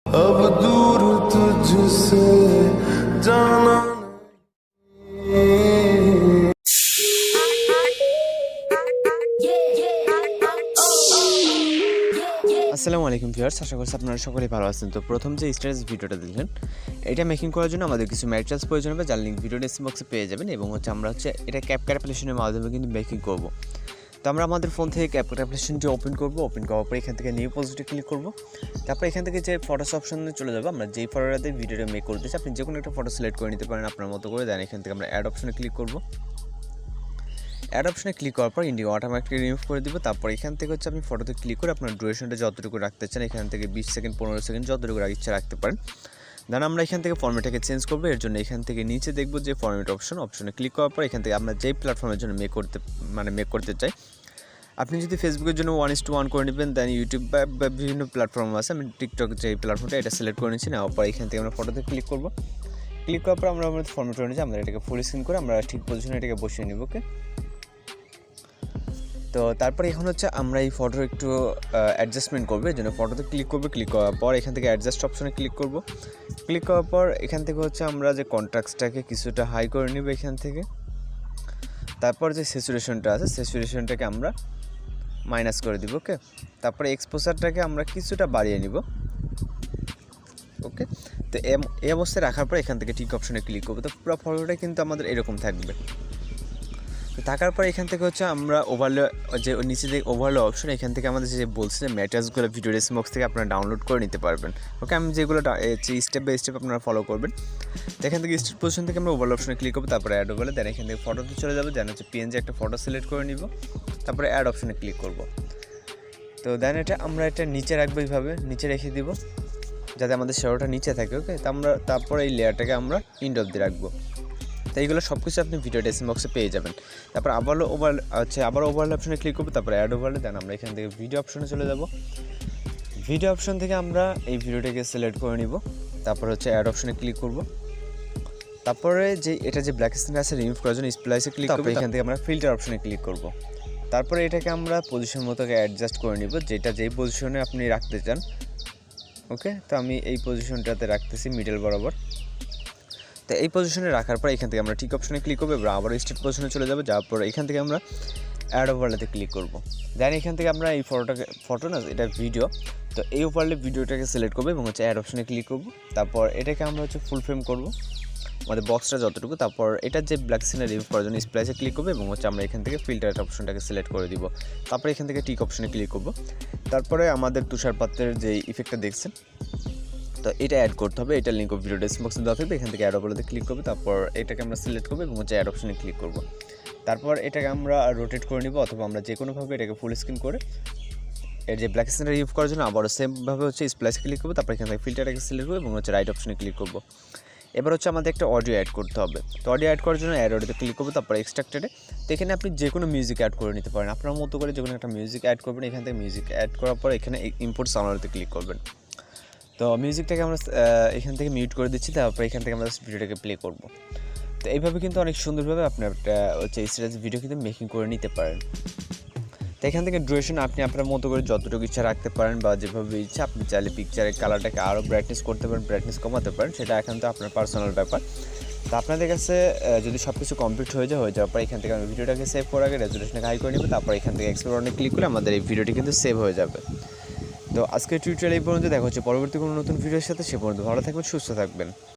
अब दूर तुझसे जाना আসসালামু আলাইকুম ভিউয়ার্স, আশা করছি আপনারা সকলেই ভালো আছেন। তো প্রথম যে স্ট্যাটাস ভিডিওটা দেখলেন, এটা মেকিং করার জন্য আমাদের কিছু ম্যাটেরিয়ালস প্রয়োজন হবে, যার লিঙ্ক ভিডিও ডেসক্রিপশন বক্সে পেয়ে যাবেন। এবং আমরা এটা ক্যাপকাট অ্যাপ্লিকেশনের মাধ্যমে কিন্তু মেকিং করব। তো আমরা আমাদের ফোন থেকে ক্যাপকাট অ্যাপ্লিকেশনটি ওপেন করার পর এখান থেকে নিউ প্রজেক্টে ক্লিক করব। তারপর এখান থেকে যে ফটোস অপশনে চলে যাবো, আমরা যেই ফটোটাতে ভিডিওটা মেক করতে চাই আপনি যে কোনো একটা ফটো সিলেক্ট করে নিতে পারেন আপনার মতো করে। দেন এখান থেকে আমরা অ্যাড অপশনে ক্লিক করব। অ্যাড অপশনে ক্লিক করার পর ইন্ডিয়া অটোমেটিকলি রিমুভ করে দিব। তারপর এখান থেকে আপনি ফটোতে ক্লিক করে আপনার ডিউরেশনটা যতটুকু রাখতে চান, এখান থেকে 20 সেকেন্ড 15 সেকেন্ড যতটুকু ইচ্ছা রাখতে পারেন। দেন আমরা এখান থেকে ফরম্যাটটাকে চেঞ্জ করবো। এর জন্য এখান থেকে নিচে দেখবো যে ফরম্যাট অপশনে ক্লিক করার পর এখান থেকে আমরা যেই প্ল্যাটফর্মের জন্য মেক করতে চাই, আপনি যদি ফেসবুকের জন্য 1:1 করে নেবেন, দেন ইউটিউব বা বিভিন্ন প্ল্যাটফর্ম আছে, আমি টিকটক যে প্ল্যাটফর্মটা এটা সিলেক্ট করে নিচ্ছি। নেওয়ার পর এখান থেকে আমরা ফটোতে ক্লিক করবো। ক্লিক করার পর আমরা আমাদের ফরম্যাট অনুযায়ী আমরা এটাকে ফুল স্ক্রিন করে আমরা ঠিক পজিশনে এটাকে বসিয়ে নেব। ওকে, তো তারপরে এখন আমরা এই ফটোর একটু অ্যাডজাস্টমেন্ট করবো। এই জন্য ফটোতে ক্লিক করবো। ক্লিক করার পর এখান থেকে অ্যাডজাস্ট অপশনে ক্লিক করব। ক্লিক করার পর এখান থেকে আমরা যে কন্ট্রাস্টটাকে কিছুটা হাই করে নিব এখান থেকে। তারপর যে স্যাচুরেশনটা আছে, স্যাচুরেশনটাকে আমরা মাইনাস করে দিব। ওকে, তারপরে এক্সপোজারটাকে আমরা কিছুটা বাড়িয়ে নিব। ওকে, তো এই অবস্থায় রাখার পর এখান থেকে টিক অপশনে ক্লিক করবো। তো পুরো ফটোটা কিন্তু আমাদের এরকম থাকবে। থাকার পর এখান থেকে আমরা ওভারলে যে নিচে যে ওভারলে অপশন, এখান থেকে আমাদের যে বলছে যে ম্যাটেরিয়ালসগুলো ভিডিও ডেসক্রিপশন বক্স থেকে আপনারা ডাউনলোড করে নিতে পারবেন। ওকে, আমি যেগুলো স্টেপ বাই স্টেপ আপনারা ফলো করবেন। তো এখান থেকে স্টেপ পজিশন থেকে আমরা ওভারলে অপশনে ক্লিক করবো। তারপরে অ্যাড ওভারলে, দেন এখান থেকে ফটোতে চলে যাবো। দেন পিএনজি একটা ফটো সিলেক্ট করে নিব। তারপরে অ্যাড অপশনে ক্লিক করব। তো দেন আমরা এটা নিচে রাখবো, এইভাবে নিচে রেখে দিব যাতে আমাদের শ্যাডোটা নিচে থাকে। ওকে, তো তারপর এই লেয়ারটাকে আমরা ইন্ড অফ দিয়ে রাখবো। তো এইগুলো সব কিছু আপনি ভিডিও ডেসক্রিপশন বক্সে পেয়ে যাবেন। তারপর আবার ওভারলে অপশনে ক্লিক করবো। তারপরে অ্যাড ওভারলে, দেন আমরা এখান থেকে ভিডিও অপশনে চলে যাব। ভিডিও অপশন থেকে আমরা এই ভিডিওটাকে সিলেক্ট করে নিব। তারপর অ্যাড অপশনে ক্লিক করব। তারপরে এটা যে ব্ল্যাক স্ক্রিন আছে রিমুভ করার জন্য স্প্লাইসে ক্লিক করব। এখান থেকে আমরা ফিল্টার অপশনে ক্লিক করব। তারপরে এটাকে আমরা পজিশন মতো অ্যাডজাস্ট করে নিব, যেই পজিশনে আপনি রাখতে চান। ওকে, তো আমি এই পজিশনটাতে রাখতেছি মিডল বরাবর। তো এই পজিশনে রাখার পর এখান থেকে আমরা ঠিক অপশনে ক্লিক করবো। এবার আবার স্টেট পজিশনে চলে যাবো। যাওয়ার পর এখান থেকে আমরা অ্যাড ওভারলেতে ক্লিক করব। দেন এখান থেকে আমরা এই ফটো না, এটা ভিডিও, তো এই ওভারলে ভিডিওটাকে সিলেক্ট করবো এবং অ্যাড অপশনে ক্লিক করব। তারপর এটাকে আমরা ফুল ফ্রেম করব আমাদের বক্সটা যতটুকু। তারপর এটা যে ব্ল্যাক স্ক্রিনে রিমুভ করার জন্য স্প্লাইসে ক্লিক করবো এবং আমরা এখান থেকে ফিল্টার অপশনটাকে সিলেক্ট করে দিব। তারপর এখান থেকে টিক অপশনে ক্লিক করব। তারপরে আমাদের তুষারপাতের যে ইফেক্টটা দেখছেন, তো এটা অ্যাড করতে হবে। এটা লিঙ্ক ভিডিও ডেসক্রিপশন বক্সে দেওয়া থাকবে। এখান থেকে অ্যাড ওভারলেতে ক্লিক করবে। তারপর এটাকে আমরা সিলেক্ট করবো এবং অ্যাড অপশনে ক্লিক করব। তারপর এটাকে আমরা রোটেট করে নিব, অথবা আমরা যে কোনোভাবে এটাকে ফুল স্ক্রিন করে এর যে ব্ল্যাক স্ক্রিনটা রিমুভ করার জন্য আবারও সেমভাবে স্প্লাইস ক্লিক করবো। তারপর এখান থেকে ফিল্টারটাকে সিলেক্ট করবো এবং রাইট অপশনে ক্লিক করব। এবার আমাদের একটা অডিও অ্যাড করতে হবে। তো অডিও অ্যাড করার জন্য অ্যাড অডিওতে ক্লিক করবো। তারপর এক্সট্রাক্টেডে, তো এখানে আপনি যে কোনো মিউজিক অ্যাড করে নিতে পারেন আপনার মতো করে। যে কোনো একটা মিউজিক অ্যাড করবেন। এখান থেকে মিউজিক অ্যাড করার পর এখানে ইম্পোর্ট সাউন্ডতে ক্লিক করবেন। তো মিউজিকটাকে আমরা এখান থেকে মিউট করে দিচ্ছি। তারপর এখান থেকে আমরা ভিডিওটাকে প্লে করব। তো এইভাবে কিন্তু অনেক সুন্দরভাবে আপনি একটা স্টেটাস ভিডিও কিন্তু মেকিং করে নিতে পারেন। তো এখান থেকে ডিউরেশন আপনি আপনার মতো করে যতটুকু ইচ্ছা রাখতে পারেন, বা যেভাবে ইচ্ছা আপনি চাইলে পিকচারের কালারটাকে আরও ব্রাইটনেস করতে পারেন, ব্রাইটনেস কমাতে পারেন। সেটা এখন তো আপনার পার্সোনাল ব্যাপার। তো আপনাদের কাছে যদি সব কিছু কমপ্লিট হয়ে যাওয়ার পর এখান থেকে আমি ভিডিওটাকে সেভ করার আগে রেজুলেশনকে হাই করে নেব। তারপর এখান থেকে এক্সপোর্ট অনে ক্লিক করে আমাদের এই ভিডিওটি কিন্তু সেভ হয়ে যাবে। তো আজকের টিউটোরিয়াল এই পর্যন্ত। দেখা হচ্ছে পরবর্তী কোনো নতুন ভিডিওর সাথে। সে পর্যন্ত ভালো থাকবেন, সুস্থ থাকবেন।